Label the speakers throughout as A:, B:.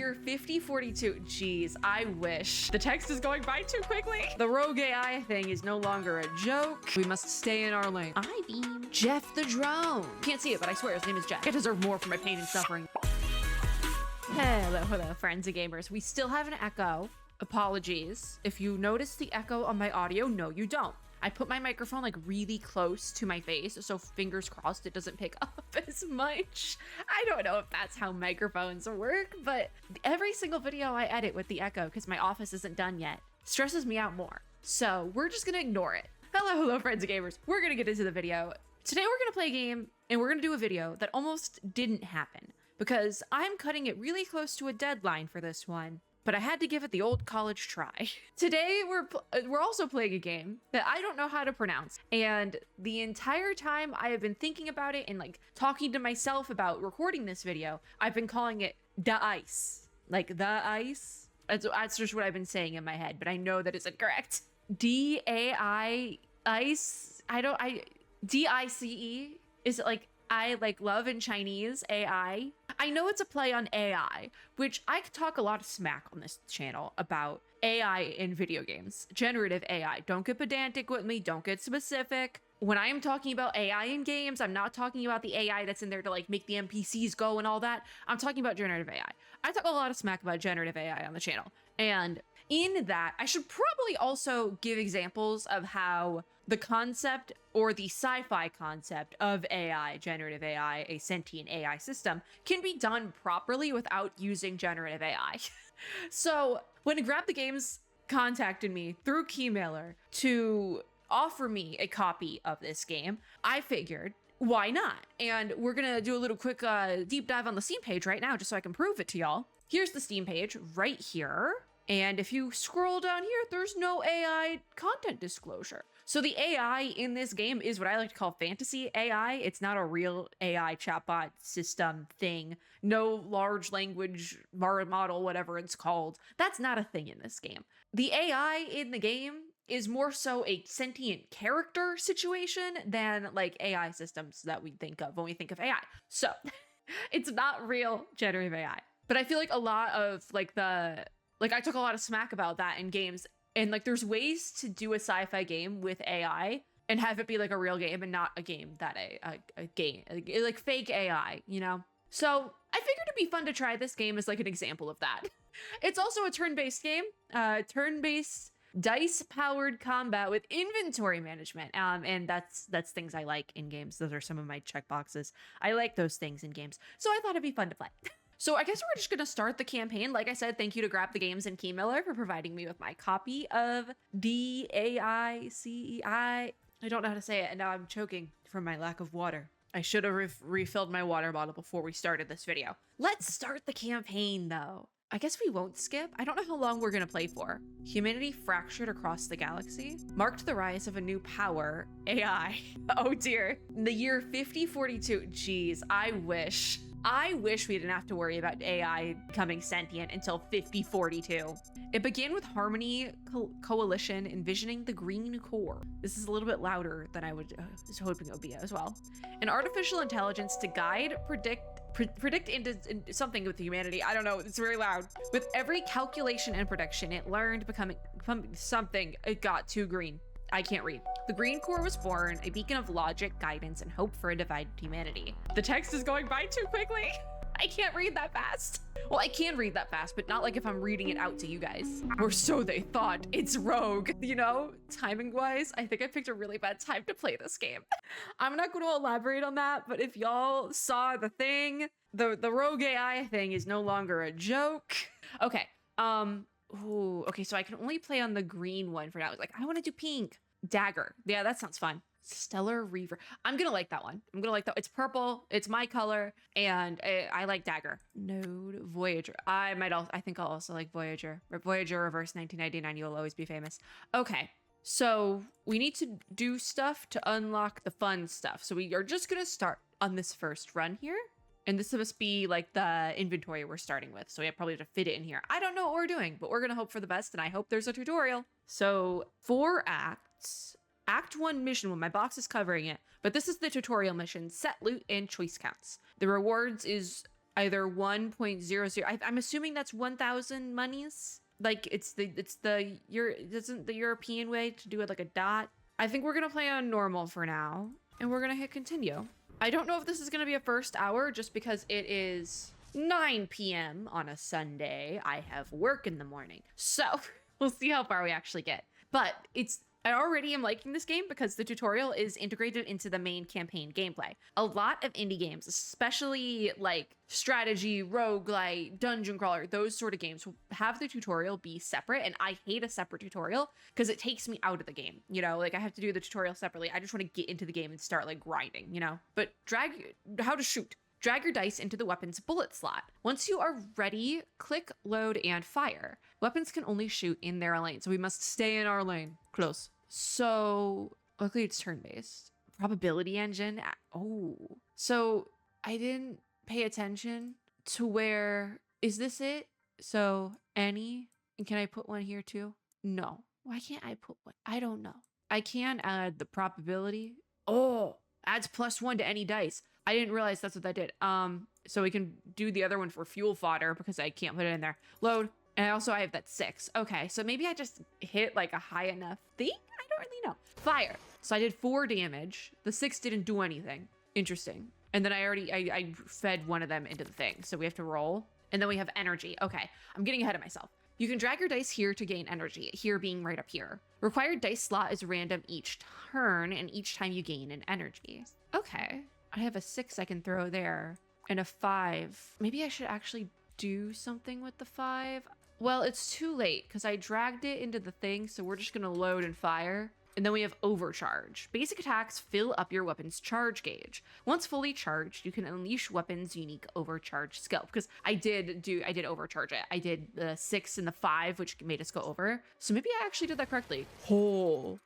A: year 5042. Geez, I wish. The text is going by too quickly. The rogue AI thing is no longer a joke. We must stay in our lane. I beam Jeff the drone. Can't see it, but I swear his name is Jeff. I deserve more for my pain and suffering. Hello, friends and gamers. We still have an echo. Apologies. If you notice the echo on my audio, no, you don't. I put my microphone like really close to my face, so fingers crossed it doesn't pick up as much. I don't know if that's how microphones work, but every single video I edit with the echo, because my office isn't done yet, stresses me out more. So we're just gonna ignore it. Hello, friends and gamers. We're gonna get into the video. Today we're gonna play a game and we're gonna do a video that almost didn't happen because I'm cutting it really close to a deadline for this one. But I had to give it the old college try. Today, we're also playing a game that I don't know how to pronounce. And the entire time I have been thinking about it and like talking to myself about recording this video, I've been calling it d.a.i.c.e. Like the ice. That's just what I've been saying in my head, but I know that isn't correct. d.a.i.c.e. d.a.i.c.e. Is it like I like love in Chinese, AI? I know it's a play on AI, which I could talk a lot of smack on this channel about AI in video games. Generative AI. Don't get pedantic with me. Don't get specific. When I am talking about AI in games, I'm not talking about the AI that's in there to like make the NPCs go and all that. I'm talking about generative AI. I talk a lot of smack about generative AI on the channel. And in that, I should probably also give examples of how the concept or the sci-fi concept of AI, generative AI, a sentient AI system, can be done properly without using generative AI. So when Grab the Games contacted me through Keymailer to offer me a copy of this game, I figured, why not? And we're gonna do a little quick deep dive on the Steam page right now, just so I can prove it to y'all. Here's the Steam page right here. And if you scroll down here, there's no AI content disclosure. So the AI in this game is what I like to call fantasy AI. It's not a real AI chatbot system thing. No large language model, whatever it's called. That's not a thing in this game. The AI in the game is more so a sentient character situation than like AI systems that we think of when we think of AI. So it's not real generative AI. But I feel like a lot of I took a lot of smack about that in games, and like there's ways to do a sci-fi game with AI and have it be like a real game and not a game that a game like fake AI, you know? So I figured it'd be fun to try this game as like an example of that. It's also a turn-based game, turn-based dice-powered combat with inventory management, and that's things I like in games. Those are some of my checkboxes. I like those things in games, so I thought it'd be fun to play. So I guess we're just gonna start the campaign. Like I said, thank you to Grab the Games and Keymailer for providing me with my copy of d.a.i.c.e. I don't know how to say it, and now I'm choking from my lack of water. I should have refilled my water bottle before we started this video. Let's start the campaign though. I guess we won't skip. I don't know how long we're gonna play for. Humanity fractured across the galaxy, marked the rise of a new power, AI. Oh dear. In the year 5042, geez, I wish we didn't have to worry about AI becoming sentient until 5042. It began with Harmony Coalition envisioning the Green Core. This is a little bit louder than I was hoping it would be as well. An artificial intelligence to guide, predict into something with humanity. I don't know, it's very loud. With every calculation and prediction, it learned becoming something. It got too green. I can't read. The Green Core was born, a beacon of logic, guidance, and hope for a divided humanity. The text is going by too quickly. I can't read that fast. Well, I can read that fast, but not like if I'm reading it out to you guys. Or so they thought. It's rogue. You know, timing-wise, I think I picked a really bad time to play this game. I'm not going to elaborate on that, but if y'all saw the thing, the rogue AI thing is no longer a joke. Okay, ooh, okay, so I can only play on the green one for now. Like, I want to do pink. Dagger. Yeah, that sounds fun. Stellar Reaver. I'm gonna like that one. I'm gonna like that. It's purple. It's my color, and I like Dagger. Node Voyager. I think I'll also like Voyager. Voyager Reverse 1999. You'll always be famous. Okay, so we need to do stuff to unlock the fun stuff. So we are just gonna start on this first run here. And this must be like the inventory we're starting with. So we probably have to fit it in here. I don't know what we're doing, but we're going to hope for the best. And I hope there's a tutorial. So 4 acts. Act 1 mission 1. My box is covering it. But this is the tutorial mission. Set loot and choice counts. The rewards is either 1.00. I'm assuming that's 1,000 monies. Like it's the isn't the European way to do it like a dot. I think we're gonna play on normal for now, and we're gonna hit continue. I don't know if this is gonna be a first hour just because it is 9 p.m. on a Sunday. I have work in the morning, so we'll see how far we actually get. But I already am liking this game because the tutorial is integrated into the main campaign gameplay. A lot of indie games, especially like strategy, roguelite, dungeon crawler, those sort of games will have the tutorial be separate. And I hate a separate tutorial because it takes me out of the game. You know, like I have to do the tutorial separately. I just want to get into the game and start like grinding, you know? But how to shoot. Drag your dice into the weapon's bullet slot. Once you are ready, click load and fire. Weapons can only shoot in their lane, so we must stay in our lane. Close. So, luckily it's turn-based. Probability engine. Oh. So, I didn't pay attention to where... Is this it? So, any? And can I put one here too? No. Why can't I put one? I don't know. I can add the probability. Oh, adds +1 to any dice. I didn't realize that's what that did. So we can do the other one for fuel fodder because I can't put it in there. Load. And also I have that 6. Okay, so maybe I just hit like a high enough thing? I don't really know. Fire. So I did 4 damage. The 6 didn't do anything. Interesting. And then I fed one of them into the thing. So we have to roll. And then we have energy. Okay, I'm getting ahead of myself. You can drag your dice here to gain energy, here being right up here. Required dice slot is random each turn and each time you gain an energy. Okay. I have a 6 I can throw there and a 5. Maybe I should actually do something with the 5. Well, it's too late because I dragged it into the thing. So we're just going to load and fire. And then we have overcharge. Basic attacks fill up your weapon's charge gauge. Once fully charged, you can unleash weapon's unique overcharge skill. Because I did overcharge it. I did the 6 and the 5, which made us go over. So maybe I actually did that correctly. Oh.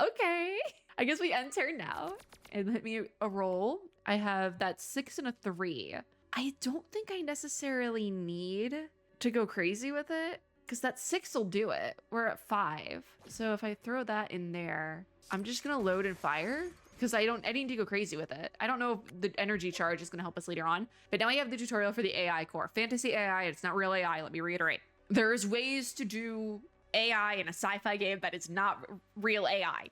A: Okay. I guess we end turn now. And hit me a roll. I have that 6 and a 3. I don't think I necessarily need to go crazy with it because that 6 will do it. We're at 5. So if I throw that in there, I'm just going to load and fire because I need to go crazy with it. I don't know if the energy charge is going to help us later on, but now I have the tutorial for the AI core. Fantasy AI, it's not real AI. Let me reiterate. There's ways to do AI in a sci-fi game that is not real AI.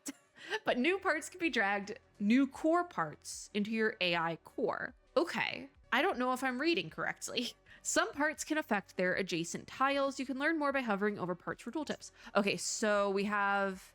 A: But new parts can be dragged, new core parts, into your AI core. Okay, I don't know if I'm reading correctly. Some parts can affect their adjacent tiles. You can learn more by hovering over parts for tooltips. Okay, so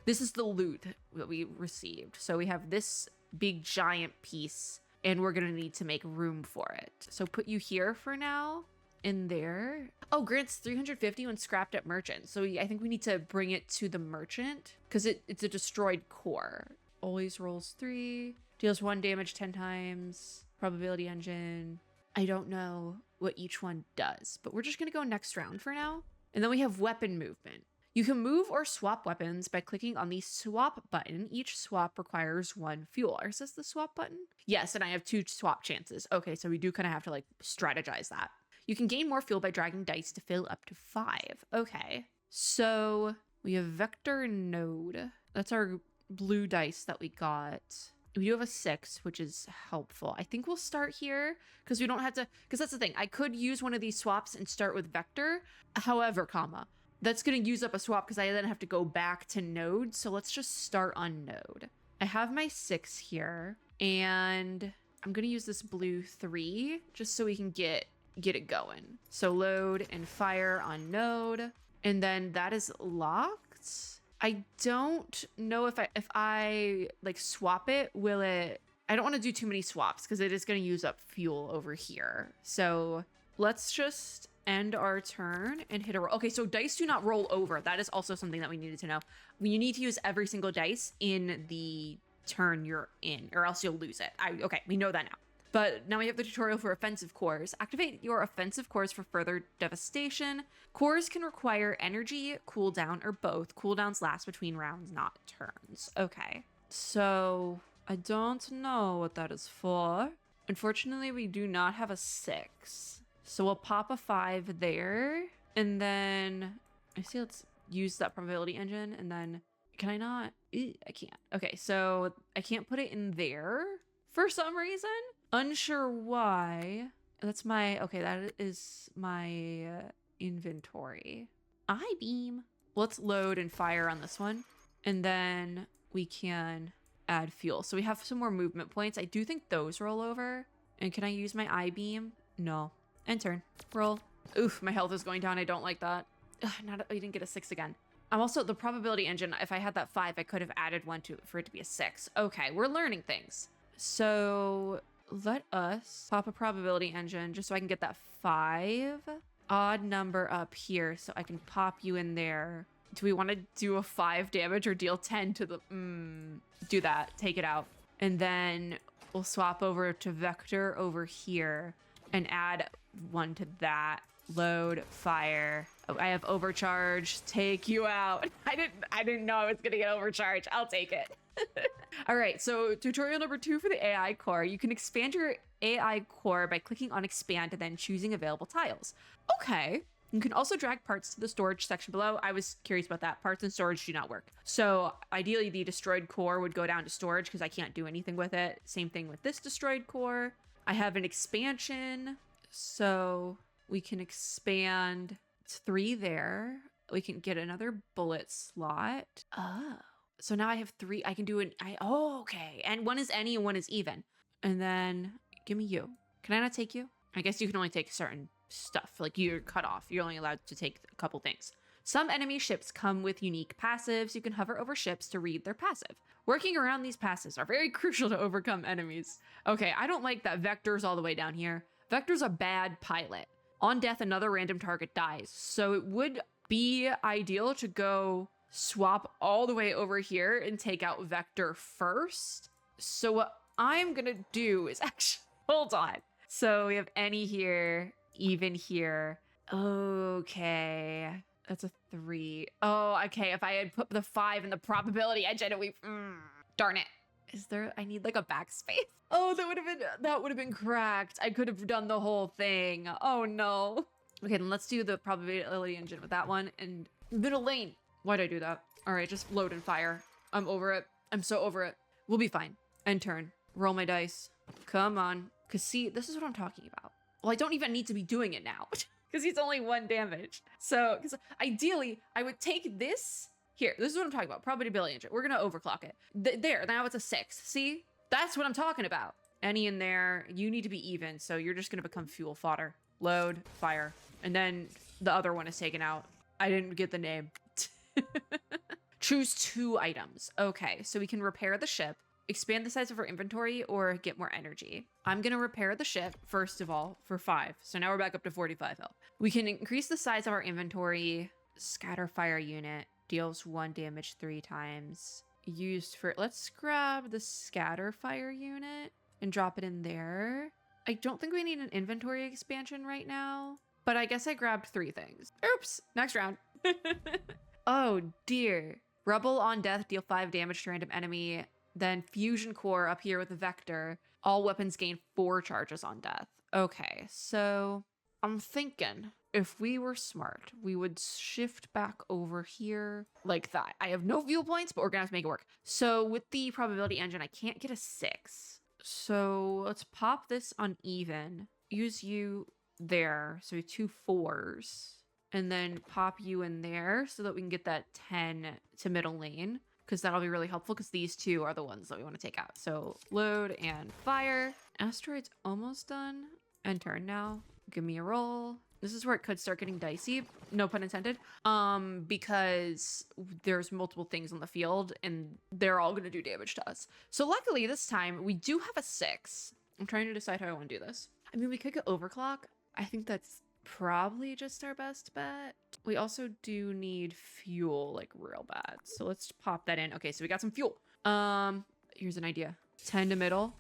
A: this is the loot that we received. So we have this big giant piece, and we're gonna need to make room for it. So put you here for now. In there. Oh, grants 350 when scrapped at merchant. So I think we need to bring it to the merchant because it's a destroyed core. Always rolls 3, deals 1 damage 10 times. Probability engine. I don't know what each one does, but we're just gonna go next round for now. And then we have weapon movement. You can move or swap weapons by clicking on the swap button. Each swap requires 1 fuel. Or is this the swap button? Yes, and I have 2 swap chances. Okay, so we do kind of have to like strategize that. You can gain more fuel by dragging dice to fill up to 5. Okay. So we have vector node. That's our blue dice that we got. We do have a 6, which is helpful. I think we'll start here because we don't have to, because that's the thing. I could use one of these swaps and start with vector. However, that's going to use up a swap because I then have to go back to node. So let's just start on node. I have my 6 here and I'm going to use this blue 3 just so we can get it going. So load and fire on node, and then that is locked. I don't know if I like swap it, will it? I don't want to do too many swaps because it is going to use up fuel over here. So let's just end our turn and hit a roll. Okay, so dice do not roll over. That is also something that we needed to know. You need to use every single dice in the turn you're in, or else you'll lose it. Okay, we know that now. But now we have the tutorial for offensive cores. Activate your offensive cores for further devastation. Cores can require energy, cooldown, or both. Cooldowns last between rounds, not turns. Okay. So I don't know what that is for. Unfortunately, we do not have a 6. So we'll pop a 5 there. And then I see, let's use that probability engine. And then can I not? I can't. Okay, so I can't put it in there for some reason. Unsure why. That's my, okay, that is my inventory. I-beam. Let's load and fire on this one. And then we can add fuel. So we have some more movement points. I do think those roll over. And can I use my I-beam? No. End turn. Roll. Oof, my health is going down. I don't like that. Ugh, I didn't get a 6 again. I'm also, the probability engine, if I had that 5, I could have added 1 to for it to be a 6. Okay, we're learning things. So let us pop a probability engine just so I can get that 5 odd number up here so I can pop you in there. Do we want to do a 5 damage or deal 10 to the... do that. Take it out. And then we'll swap over to Vector over here and add 1 to that. Load, fire. Oh, I have overcharge. Take you out. I didn't know I was going to get overcharge. I'll take it. All right, so tutorial number 2 for the AI core. You can expand your AI core by clicking on expand and then choosing available tiles. Okay. You can also drag parts to the storage section below. I was curious about that. Parts and storage do not work. So ideally the destroyed core would go down to storage because I can't do anything with it. Same thing with this destroyed core. I have an expansion. So we can expand 3 there. We can get another bullet slot. Oh. So now I have 3. I can do okay. And 1 is any and 1 is even. And then give me you. Can I not take you? I guess you can only take certain stuff. Like you're cut off. You're only allowed to take a couple things. Some enemy ships come with unique passives. You can hover over ships to read their passive. Working around these passives are very crucial to overcome enemies. Okay, I don't like that Vector's all the way down here. Vector's a bad pilot. On death, another random target dies. So it would be ideal to go swap all the way over here and take out Vector first. So what I'm gonna do is actually, hold on. So we have any here, even here. Okay, that's a 3. Oh, okay, if I had put the 5 in the probability engine, darn it. Is there, I need like a backspace. Oh, that would have been cracked. I could have done the whole thing. Oh no. Okay, then let's do the probability engine with that one and middle lane. Why'd I do that? All right, just load and fire. I'm over it. I'm so over it. We'll be fine. End turn. Roll my dice. Come on. Cause see, this is what I'm talking about. Well, I don't even need to be doing it now because he's only 1 damage. So, because ideally I would take this here. This is what I'm talking about. Probability engine. We're going to overclock it. There, now it's a 6. See? That's what I'm talking about. Any in there, you need to be even. So you're just going to become fuel fodder. Load, fire. And then the other one is taken out. I didn't get the name. Choose 2 items. Okay, so we can repair the ship, expand the size of our inventory, or get more energy. I'm gonna repair the ship, first of all, for 5. So now we're back up to 45 health. We can increase the size of our inventory. Scatter fire unit, deals 1 damage 3 times. Used for, let's grab the scatter fire unit and drop it in there. I don't think we need an inventory expansion right now, but I guess I grabbed 3 things. Oops, next round. Oh dear. Rubble on death, deal 5 damage to random enemy. Then fusion core up here with a vector. All weapons gain 4 charges on death. Okay, so I'm thinking if we were smart, we would shift back over here like that. I have no fuel points, but we're gonna have to make it work. So with the probability engine, I can't get a 6. So let's pop this on even. Use you there. So we have 2 4s. And then pop you in there so that we can get that 10 to middle lane. Because that'll be really helpful because these 2 are the ones that we want to take out. So load and fire. Asteroid's almost done. End turn now. Give me a roll. This is where it could start getting dicey. No pun intended. Because there's multiple things on the field and they're all going to do damage to us. So luckily this time we do have a 6. I'm trying to decide how I want to do this. I mean, we could get overclock. I think that's probably just our best bet. We also do need fuel like real bad. So let's pop that in. Okay, so we got some fuel. Here's an idea. 10 to middle.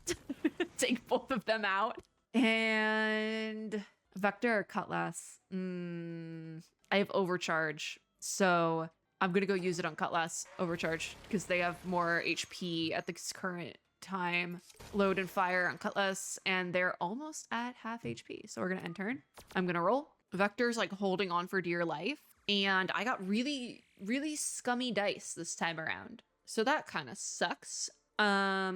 A: Take both of them out. And vector or cutlass. I have overcharge. So I'm gonna go use it on cutlass overcharge because they have more HP at this current time. Load and fire on cutlass, and they're almost at half HP. So we're gonna end turn. I'm gonna roll. Vector's like holding on for dear life, and I got really scummy dice this time around. So that kind of sucks. How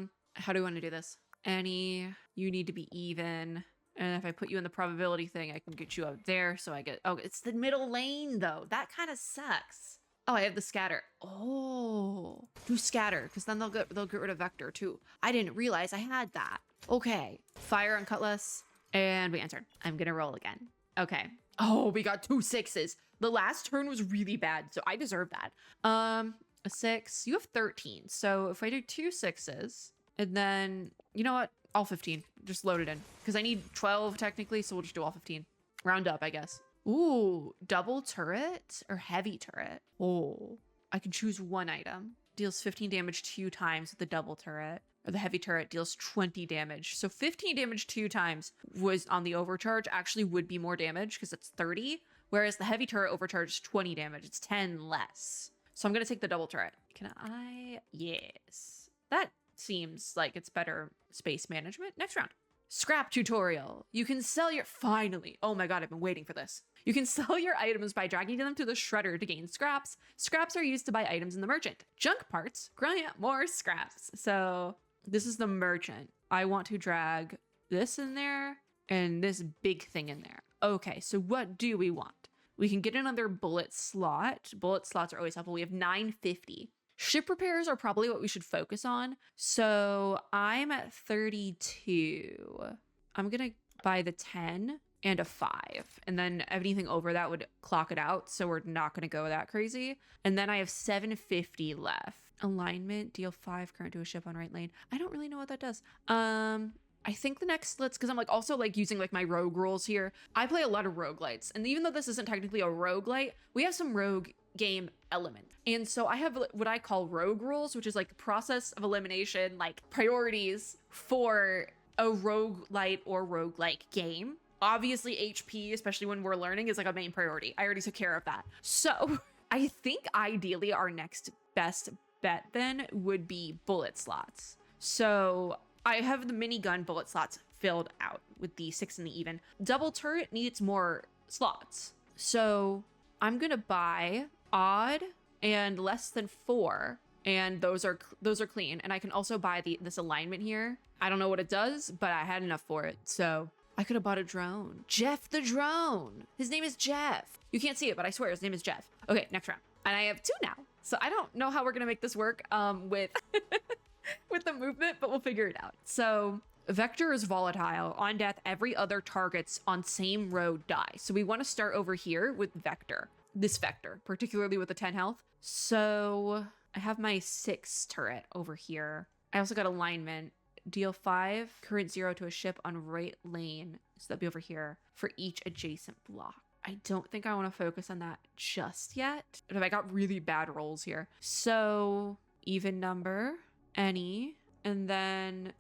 A: do we want to do this? You need to be even. And if I put you in the probability thing, I can get you out there. So I get, oh, it's the middle lane though. That kind of sucks. Oh, I have the scatter. Oh, do scatter, because then they'll get rid of vector too. I didn't realize I had that. Okay, fire on cutlass, and we answered. I'm gonna roll again. Okay. Oh, we got 2 6s. The last turn was really bad, so I deserve that. A 6. You have 13. So if I do 2 6s, and then you know what? All 15. Just load it in, because I need 12 technically, so we'll just do all 15. Round up, I guess. Ooh, double turret or heavy turret? Oh, I can choose one item. Deals 15 damage 2 times with the double turret, or the heavy turret deals 20 damage. So 15 damage 2 times was on the overcharge actually would be more damage because it's 30, whereas the heavy turret overcharge is 20 damage. It's 10 less. So I'm going to take the double turret. Can I? Yes. That seems like it's better space management. Next round. Scrap tutorial. You can sell your, finally. Oh my God, I've been waiting for this. You can sell your items by dragging them to the shredder to gain scraps. Scraps are used to buy items in the merchant. Junk parts grant more scraps. So this is the merchant. I want to drag this in there and this big thing in there. Okay, so what do we want? We can get another bullet slot. Bullet slots are always helpful. We have 950. Ship repairs are probably what we should focus on. So I'm at 32. I'm going to buy the 10 and a 5. And then anything over that would clock it out. So we're not going to go that crazy. And then I have 750 left. Alignment, deal 5 current to a ship on right lane. I don't really know what that does. I think the next let's, because I'm like also like using like my rogue rules here. I play a lot of roguelites. And even though this isn't technically a roguelite, we have some rogue game element. And so I have what I call rogue rules, which is like the process of elimination, like priorities for a roguelite or roguelike game. Obviously HP, especially when we're learning, is like a main priority. I already took care of that. So I think ideally our next best bet then would be bullet slots. So I have the minigun bullet slots filled out with the 6 and the even. Double turret needs more slots. So I'm gonna buy odd and less than 4, and those are clean. And I can also buy this alignment here. I don't know what it does, but I had enough for it. So I could have bought a drone. Jeff the drone. His name is Jeff. You can't see it, but I swear his name is Jeff. Okay, next round. And I have 2 now. So I don't know how we're gonna make this work with with the movement, but we'll figure it out. So vector is volatile. On death, every other targets on same road die. So we want to start over here with vector. This vector, particularly with the 10 health. So I have my 6 turret over here. I also got alignment. Deal 5 current 0 to a ship on right lane. So that'd be over here for each adjacent block. I don't think I want to focus on that just yet. But I got really bad rolls here. So even number, any, and then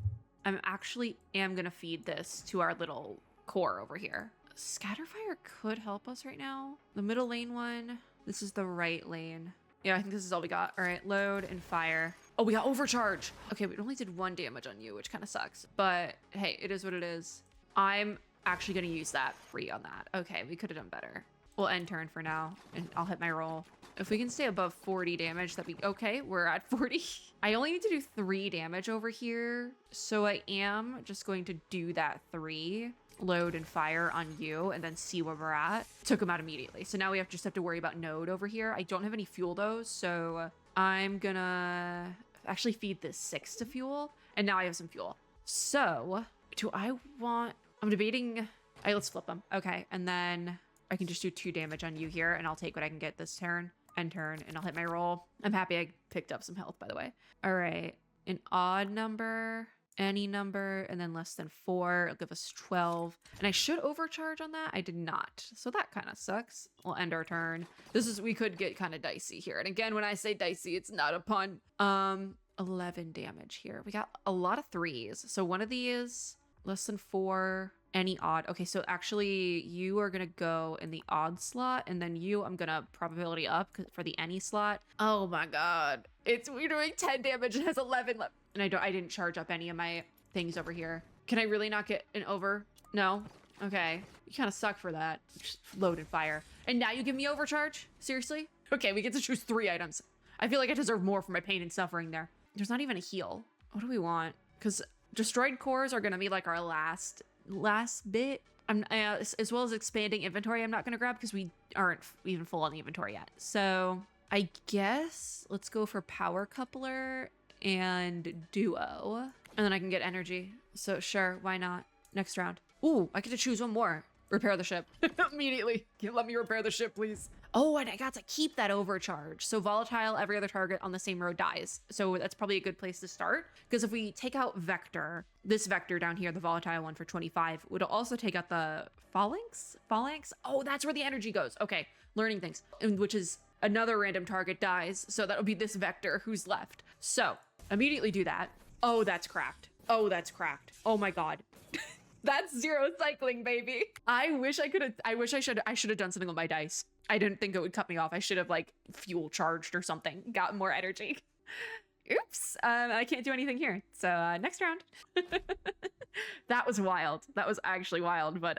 A: I'm actually gonna feed this to our little core over here. Scatterfire could help us right now. The middle lane one. This is the right lane. Yeah, I think this is all we got. All right, load and fire. Oh, we got overcharge. Okay, we only did 1 damage on you, which kind of sucks. But hey, it is what it is. I'm actually gonna use that free on that. Okay, we could have done better. We'll end turn for now, and I'll hit my roll. If we can stay above 40 damage, that'd be okay. We're at 40. I only need to do 3 damage over here. So I am just going to do that 3. Load and fire on you and then see where we're at. Took him out immediately. So now we just have to worry about node over here. I don't have any fuel though. So I'm gonna actually feed this 6 to fuel. And now I have some fuel. So do I want, I'm debating, let's flip them. Okay. And then I can just do 2 damage on you here and I'll take what I can get this turn. End turn, and I'll hit my roll. I'm happy I picked up some health, by the way. All right, an odd number, any number, and then less than 4. It'll give us 12. And I should overcharge on that. I did not. So that kind of sucks. We'll end our turn. We could get kind of dicey here. And again, when I say dicey, it's not a pun. 11 damage here. We got a lot of 3s. So one of these, less than 4. Any odd. Okay, so actually you are gonna go in the odd slot, and then I'm gonna probability up for the any slot. Oh my god, we're doing 10 damage. It has 11 left, and I didn't charge up any of my things over here. Can I really not get an over? No. Okay, you kind of suck for that. Just load and fire, and now you give me overcharge. Seriously? Okay, we get to choose 3 items. I feel like I deserve more for my pain and suffering there. There's not even a heal. What do we want? Because destroyed cores are gonna be like our last last bit. As well as expanding inventory, I'm not going to grab because we aren't even full on the inventory yet. So I guess let's go for power coupler and duo, and then I can get energy. So sure, why not? Next round. Ooh, I get to choose one more. Repair the ship immediately. Let me repair the ship, please. Oh, and I got to keep that overcharge. So volatile, every other target on the same road dies. So that's probably a good place to start. Because if we take out vector, this vector down here, the volatile one for 25, would also take out the phalanx? Phalanx? Oh, that's where the energy goes. Okay, learning things. Which is another random target dies. So that'll be this vector who's left. So immediately do that. Oh, that's cracked. Oh, that's cracked. Oh my God. That's zero cycling, baby. I should have done something with my dice. I didn't think it would cut me off. I should have like fuel charged or something, gotten more energy. Oops, I can't do anything here. So next round. That was wild. That was actually wild. But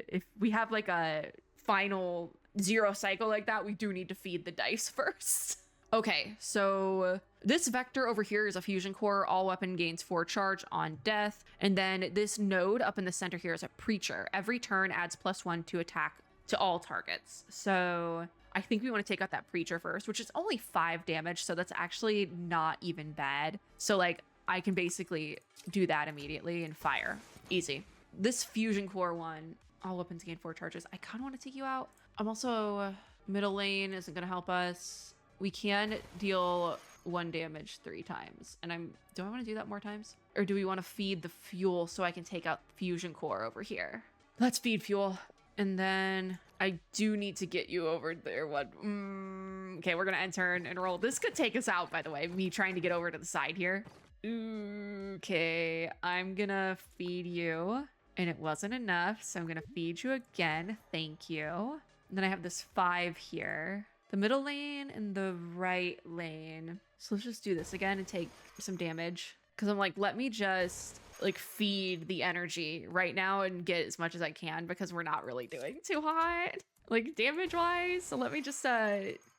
A: if we have like a final zero cycle like that, we do need to feed the dice first. Okay, so this vector over here is a fusion core. All weapon gains 4 charge on death. And then this node up in the center here is a preacher. Every turn adds +1 to attack to all targets. So I think we want to take out that preacher first, which is only 5 damage. So that's actually not even bad. So like I can basically do that immediately and fire. Easy. This fusion core one, all weapons gain 4 charges. I kind of want to take you out. I'm also middle lane isn't going to help us. We can deal 1 damage 3 times. And do I want to do that more times? Or do we want to feed the fuel so I can take out fusion core over here? Let's feed fuel. And then I do need to get you over there. Okay, we're going to end turn and roll. This could take us out, by the way. Me trying to get over to the side here. Okay, I'm going to feed you. And it wasn't enough, so I'm going to feed you again. Thank you. And then I have this 5 here. The middle lane and the right lane. So let's just do this again and take some damage. Because I'm like, let me just like feed the energy right now and get as much as I can because we're not really doing too hot, like damage wise. So let me just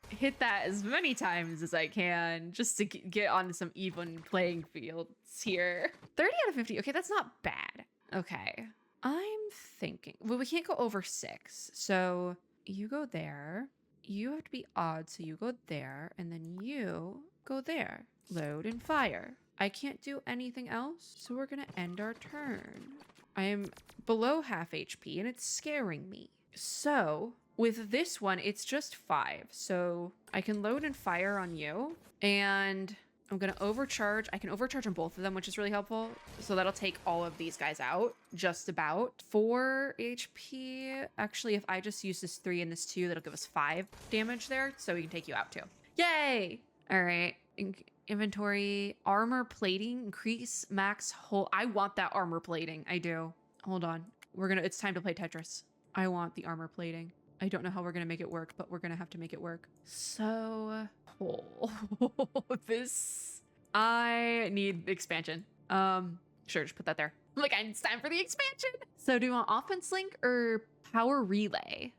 A: hit that as many times as I can just to get on some even playing fields here. 30 out of 50. Okay, that's not bad. Okay, I'm thinking, well, we can't go over 6. So you go there. You have to be odd, so you go there, and then you go there. Load and fire. I can't do anything else, so we're gonna end our turn. I am below half HP, and it's scaring me. So, with this one, it's just 5. So, I can load and fire on you, and I'm gonna overcharge. I can overcharge on both of them, which is really helpful. So that'll take all of these guys out, just about. 4 HP. Actually, if I just use this 3 and this 2, that'll give us 5 damage there. So we can take you out too. Yay! All right. Inventory, armor plating, increase max hold. I want that armor plating. I do. Hold on. It's time to play Tetris. I want the armor plating. I don't know how we're gonna make it work, but we're gonna have to make it work. So, I need expansion. Sure, just put that there. Like, it's time for the expansion. So do you want offense link or power relay?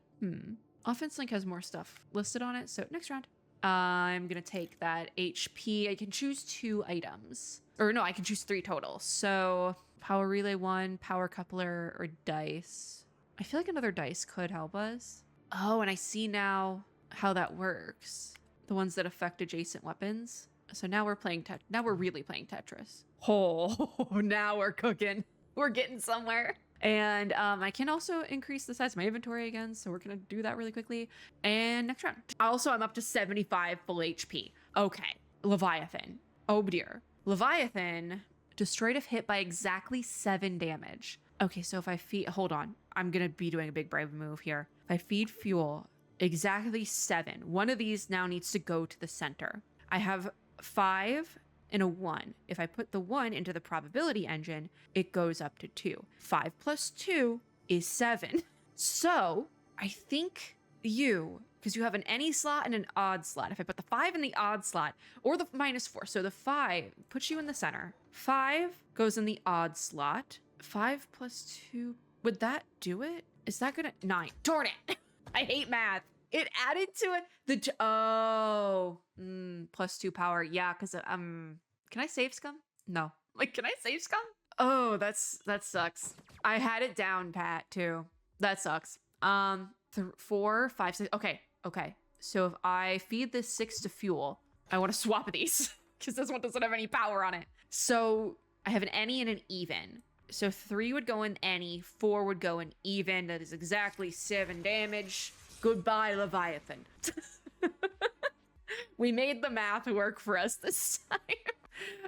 A: Offense link has more stuff listed on it. So next round, I'm gonna take that HP. I can choose 2 items, or no, I can choose 3 total. So power relay 1, power coupler, or dice. I feel like another dice could help us. Oh, and I see now how that works. The ones that affect adjacent weapons. So now we're playing now we're really playing Tetris. Oh, now we're cooking. We're getting somewhere. And I can also increase the size of my inventory again, so we're gonna do that really quickly. And next round. Also, I'm up to 75 full HP. Okay, Leviathan. Oh dear. Leviathan destroyed if hit by exactly 7 damage. Okay, so if I feed, hold on. I'm gonna be doing a big brave move here. If I feed fuel, exactly 7. One of these now needs to go to the center. I have 5 and a 1. If I put the 1 into the probability engine, it goes up to 2. 5 plus 2 is 7. So I think because you have an any slot and an odd slot. If I put the 5 in the odd slot or the -4, so the 5 puts you in the center. 5 goes in the odd slot. 5 plus 2, would that do it? Is that gonna 9? Darn it. I hate math. It added to it +2 power. Yeah, because can I save scum? No. Like, can I save scum? Oh, that sucks. I had it down pat too. That sucks. 4, 5, 6. Okay, okay. So if I feed this 6 to fuel, I want to swap these because this one doesn't have any power on it. So I have an any and an even. So 3 would go in any, 4 would go in even. That is exactly 7 damage. Goodbye, Leviathan. We made the math work for us this time.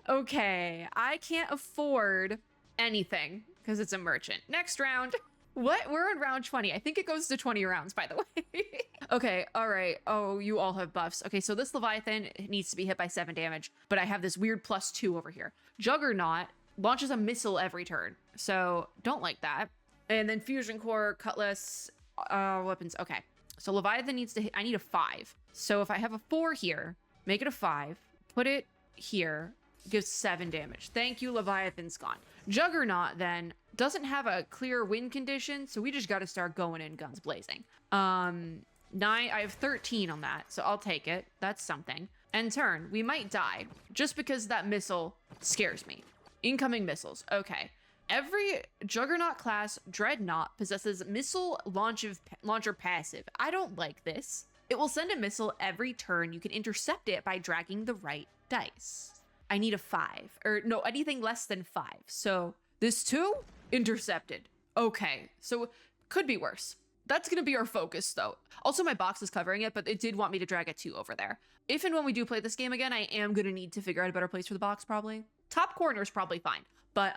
A: Okay, I can't afford anything because it's a merchant. Next round. What? We're in round 20. I think it goes to 20 rounds, by the way. Okay, all right. Oh, you all have buffs. Okay, so this Leviathan needs to be hit by 7 damage, but I have this weird +2 over here. Juggernaut launches a missile every turn, so don't like that. And then Fusion Core, Cutlass, weapons. Okay, so Leviathan needs to hit. I need a 5. So if I have a 4 here, make it a 5, put it here, gives 7 damage. Thank you, Leviathan's gone. Juggernaut then doesn't have a clear win condition, so we just got to start going in guns blazing. 9, I have 13 on that, so I'll take it. That's something. End turn, we might die just because that missile scares me. Incoming missiles. Okay. Every Juggernaut class Dreadnought possesses missile launcher passive. I don't like this. It will send a missile every turn. You can intercept it by dragging the right dice. I need a 5, or no, anything less than 5. So this 2 intercepted. Okay, so could be worse. That's gonna be our focus though. Also, my box is covering it, but it did want me to drag a 2 over there. If and when we do play this game again, I am gonna need to figure out a better place for the box probably. Top corner is probably fine, but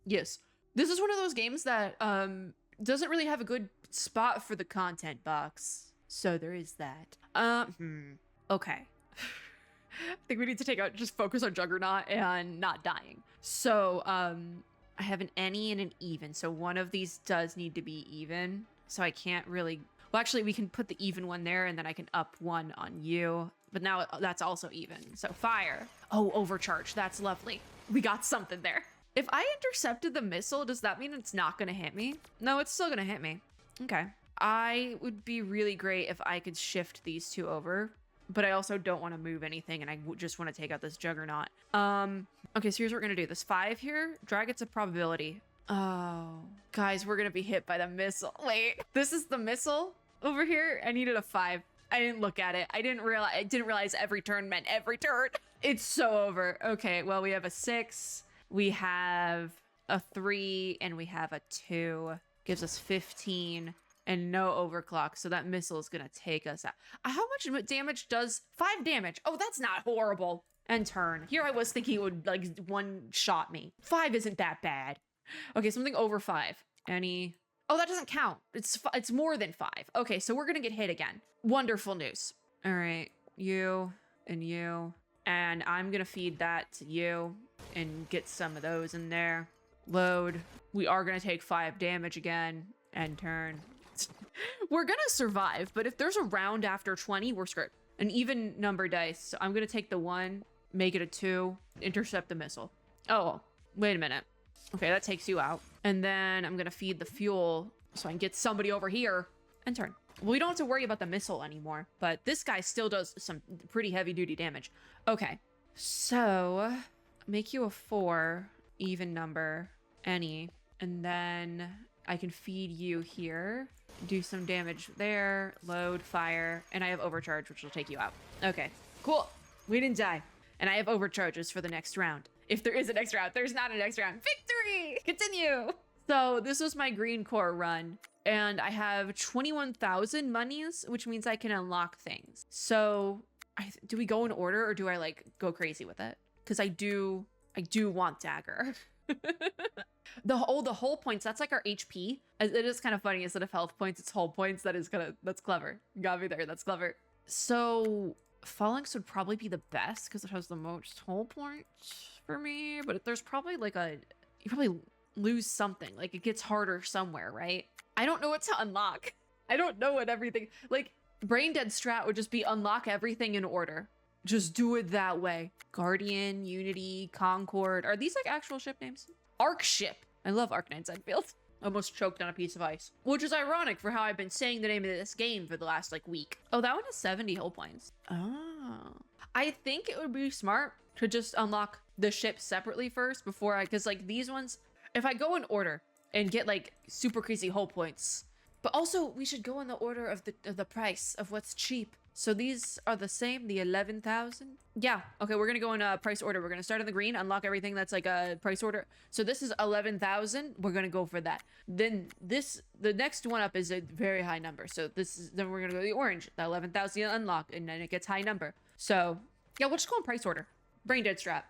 A: yes, this is one of those games that doesn't really have a good spot for the content box. So there is that. Okay. I think we need to take out, just focus on Juggernaut and not dying. So I have an any and an even. So one of these does need to be even. So I can't really, well, actually we can put the even one there and then I can up 1 on you. But now that's also even. So fire. Oh, overcharge. That's lovely. We got something there. If I intercepted the missile, does that mean it's not going to hit me? No, it's still going to hit me. Okay. I would be really great if I could shift these 2 over, but I also don't want to move anything and I just want to take out this Juggernaut. Okay, so here's what we're going to do. This 5 here, drag it's a probability. Oh, guys, we're going to be hit by the missile. Wait, this is the missile over here. I needed a 5. I didn't look at it. I didn't realize every turn meant every turn. It's so over. Okay, well, we have a 6. We have a 3 and we have a 2. Gives us 15 and no overclock. So that missile is going to take us out. How much damage does 5 damage? Oh, that's not horrible. And turn. Here I was thinking it would like 1-shot me. 5 isn't that bad. Okay, something over 5. Any? Oh, that doesn't count. It's more than 5. Okay, so we're going to get hit again. Wonderful news. All right, you and you. And I'm going to feed that to you and get some of those in there. Load. We are going to take 5 damage again. End turn. We're going to survive, but if there's a round after 20, we're screwed. An even number dice. So I'm going to take the 1, make it a 2, intercept the missile. Oh, wait a minute. Okay, that takes you out. And then I'm going to feed the fuel so I can get somebody over here. End turn. Well, we don't have to worry about the missile anymore, but this guy still does some pretty heavy duty damage. Okay, so make you a 4, even number, any, and then I can feed you here, do some damage there, load, fire, and I have overcharge, which will take you out. Okay, cool. We didn't die. And I have overcharges for the next round. If there is a next round, there's not a next round. Victory! Continue! So this was my green core run, and I have 21,000 monies, which means I can unlock things. So do we go in order or do I like go crazy with it? Because I do want dagger. The whole points, that's like our HP. It is kind of funny, instead of health points, it's whole points. That's clever. Got me there, that's clever. So Phalanx would probably be the best because it has the most whole points for me, but there's probably like you probably lose something, like it gets harder somewhere, right? I don't know what to unlock. I don't know what everything, like brain dead strat would just be unlock everything in order. Just do it that way. Guardian, Unity, Concord. Are these like actual ship names? Arc ship. I love Arcanine Enfield. Almost choked on a piece of ice. Which is ironic for how I've been saying the name of this game for the last like week. Oh, that one has 70 hull points. Oh. I think it would be smart to just unlock the ship separately first before because like these ones, if I go in order and get like super crazy hull points, but also we should go in the order of the price of what's cheap. So these are the same, the 11,000. Yeah, okay, we're gonna go in price order. We're gonna start in the green, unlock everything that's like a price order. So this is 11,000. We're gonna go for that. Then the next one up is a very high number. So then we're gonna go to the orange, the 11,000 unlock, and then it gets high number. So yeah, we'll just go in price order. Brain dead strap.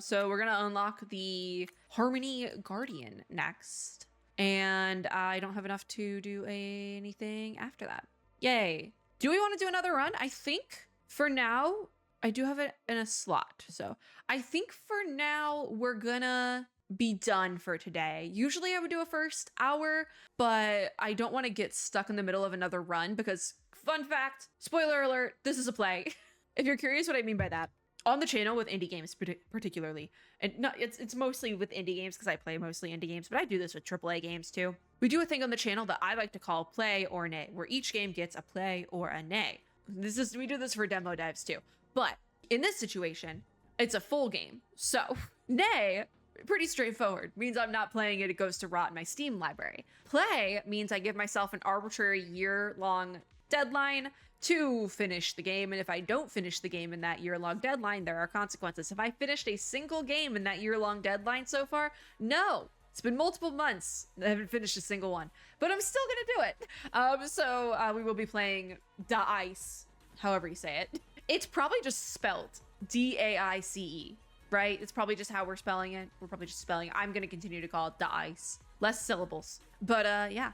A: So we're gonna unlock the Harmony Guardian next. And I don't have enough to do anything after that. Yay. Do we want to do another run? I think for now, I do have it in a slot. So I think for now, we're gonna be done for today. Usually I would do a first hour, but I don't want to get stuck in the middle of another run because, fun fact, spoiler alert, this is a play. If you're curious what I mean by that, on the channel with indie games particularly, and it's mostly with indie games because I play mostly indie games, but I do this with AAA games too. We do a thing on the channel that I like to call play or nay, where each game gets a play or a nay. We do this for demo dives too, but in this situation, it's a full game. So nay, pretty straightforward, means I'm not playing it, it goes to rot in my Steam library. Play means I give myself an arbitrary year-long deadline to finish the game, and if I don't finish the game in that year-long deadline, there are consequences. If I finished a single game in that year-long deadline so far, no. It's been multiple months. I haven't finished a single one, but I'm still gonna do it. So we will be playing d.a.i.c.e, however you say it. It's probably just spelled d.a.i.c.e, right? It's probably just how we're spelling it. We're probably just spelling it. I'm gonna continue to call it d.a.i.c.e. Less syllables, but yeah.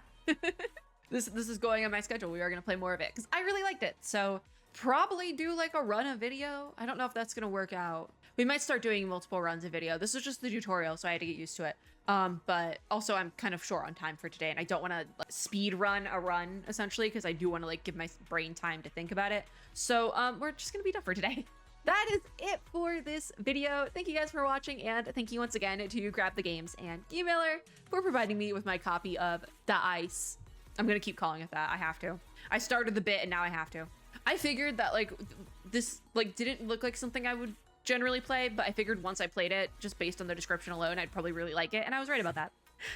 A: This is going on my schedule. We are going to play more of it because I really liked it. So probably do like a run of video. I don't know if that's going to work out. We might start doing multiple runs of video. This was just the tutorial, so I had to get used to it. But also I'm kind of short on time for today, and I don't want to speed run a run essentially because I do want to like give my brain time to think about it. So we're just going to be done for today. That is it for this video. Thank you guys for watching, and thank you once again to Grab the Games and Emailer for providing me with my copy of d.a.i.c.e. I'm gonna keep calling it that. I have to. I started the bit and now I have to. I figured that like this like didn't look like something I would generally play, but I figured once I played it, just based on the description alone, I'd probably really like it, and I was right about that.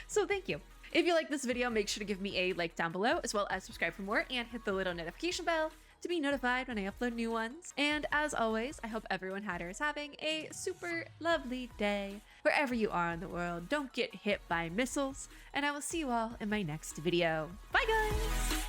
A: So thank you. If you like this video, make sure to give me a like down below, as well as subscribe for more and hit the little notification bell to be notified when I upload new ones. And as always, I hope everyone had or is having a super lovely day. Wherever you are in the world, don't get hit by missiles, and I will see you all in my next video. Bye guys!